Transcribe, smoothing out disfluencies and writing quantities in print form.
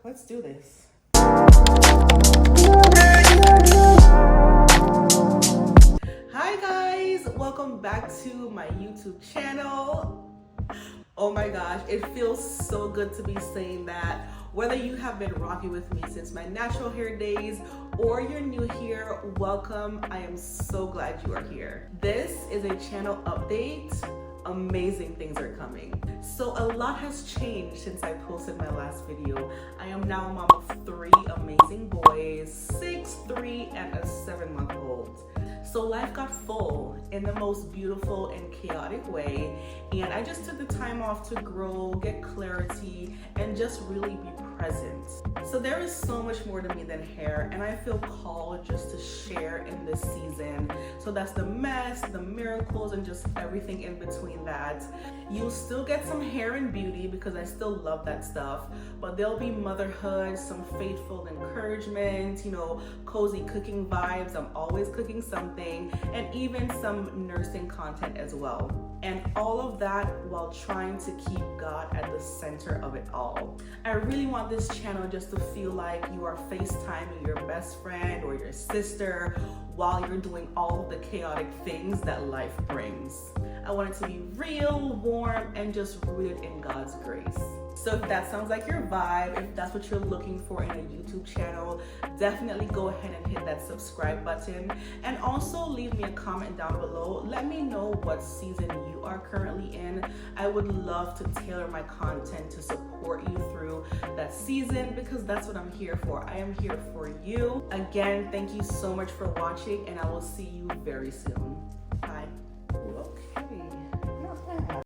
Let's do this. Hi guys, welcome back to my YouTube channel. Oh my gosh, it feels so good to be saying that. Whether you have been rocking with me since my natural hair days or you're new here, welcome. I am so glad you are here. This is a channel update. Amazing things are coming. So a lot has changed since I posted my last video. I am now a mom of 3 amazing boys, 6, 3, and a 7-month-old. So life got full in the most beautiful and chaotic way, and I just took the time off to grow, get clarity, and just really be present. So there is so much more to me than hair, and I feel called just to share in this season. So that's the mess, the miracles, and just everything in between that. You'll still get some hair and beauty because I still love that stuff, but there'll be motherhood, some faithful encouragement, cozy cooking vibes. I'm always cooking something, and even some nursing content as well. And all of that while trying to keep God at the center of it all. I really want this channel just to feel like you are FaceTiming your best friend or your sister while you're doing all of the chaotic things that life brings. I want it to be real, warm, and just rooted in God's grace. So if that sounds like your vibe, if that's what you're looking for in a YouTube channel, definitely go ahead and hit that subscribe button. And also leave me a comment down below. Let me know what season you are currently in. I would love to tailor my content to support you through that season because that's what I'm here for. I am here for you. Again, thank you so much for watching, and I will see you very soon.